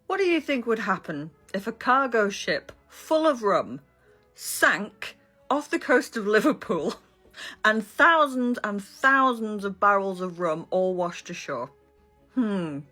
What do you think would happen if a cargo ship full of rum sank off the coast of Liverpool and thousands of barrels of rum all washed ashore? Well,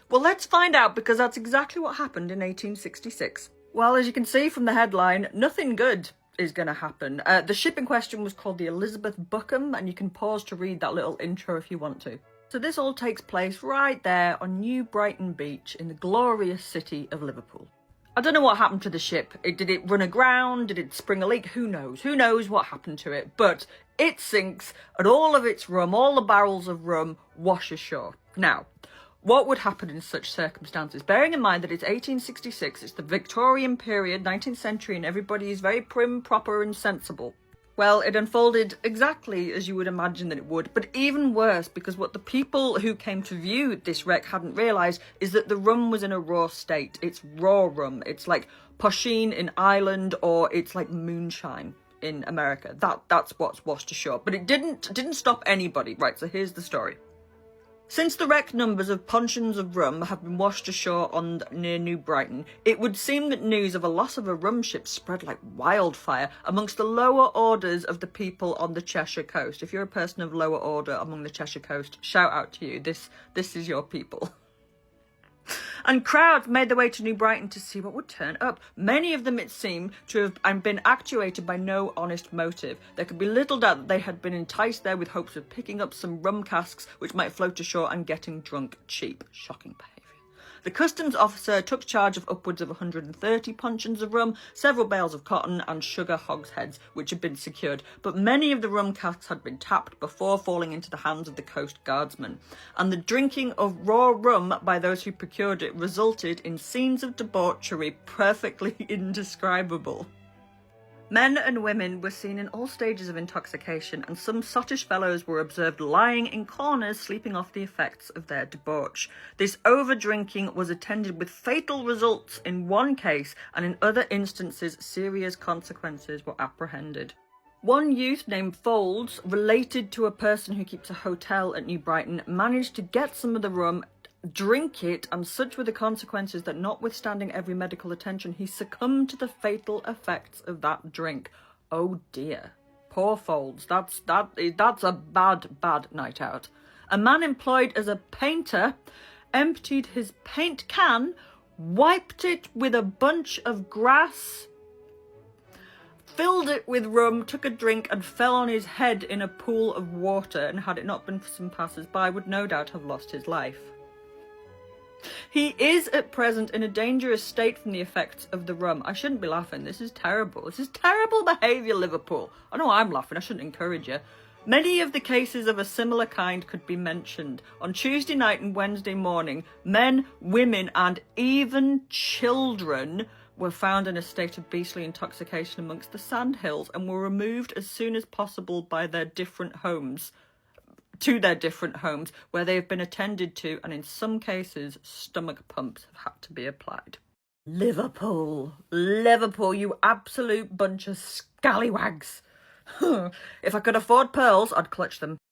let's find out, because that's exactly what happened in 1866. Well, as you can see from the headline, nothing good is going to happen. The ship in question was called the Elizabeth Buckham, and you can pause to read that little intro if you want to. So this all takes place right there on New Brighton Beach in the glorious city of Liverpool. I don't know what happened to the ship. Did it run aground? Did it spring a leak? Who knows? Who knows what happened to it? But it sinks and all of its rum, all the barrels of rum, wash ashore. Now, what would happen in such circumstances? Bearing in mind that it's 1866, it's the Victorian period, 19th century, and everybody is very prim, proper and sensible. Well, it unfolded exactly as you would imagine that it would, but even worse, because what the people who came to view this wreck hadn't realised is that the rum was in a raw state. It's raw rum. It's like posheen in Ireland, or it's like moonshine in America. That's what's washed ashore. But it didn't stop anybody. Right, so here's the story. Since the wreck numbers of puncheons of rum have been washed ashore near New Brighton, it would seem that news of a loss of a rum ship spread like wildfire amongst the lower orders of the people on the Cheshire coast. If you're a person of lower order among the Cheshire coast, shout out to you. This is your people. And crowds made their way to New Brighton to see what would turn up. Many of them, it seemed, to have been actuated by no honest motive. There could be little doubt that they had been enticed there with hopes of picking up some rum casks which might float ashore and getting drunk cheap. Shocking behaviour. The customs officer took charge of upwards of 130 puncheons of rum, several bales of cotton and sugar hogsheads which had been secured, but many of the rum casks had been tapped before falling into the hands of the coast guardsmen, and the drinking of raw rum by those who procured it resulted in scenes of debauchery perfectly indescribable. Men and women were seen in all stages of intoxication, and some sottish fellows were observed lying in corners sleeping off the effects of their debauch. This over-drinking was attended with fatal results in one case, and in other instances serious consequences were apprehended. One youth named Folds, related to a person who keeps a hotel at New Brighton, managed to get some of the rum, drink it, and such were the consequences that, notwithstanding every medical attention, he succumbed to the fatal effects of that drink. Oh dear. Poor Folds. That's a bad night out. A man employed as a painter emptied his paint can, wiped it with a bunch of grass, filled it with rum, took a drink and fell on his head in a pool of water, and had it not been for some passers-by would no doubt have lost his life. He is at present in a dangerous state from the effects of the rum. I shouldn't be laughing. This is terrible. This is terrible behaviour, Liverpool. I know I'm laughing. I shouldn't encourage you. Many of the cases of a similar kind could be mentioned. On Tuesday night and Wednesday morning, men, women and even children were found in a state of beastly intoxication amongst the sandhills and were removed as soon as possible by their different homes. To their different homes, where they have been attended to, and in some cases, stomach pumps have had to be applied. Liverpool, you absolute bunch of scallywags. If I could afford pearls, I'd clutch them.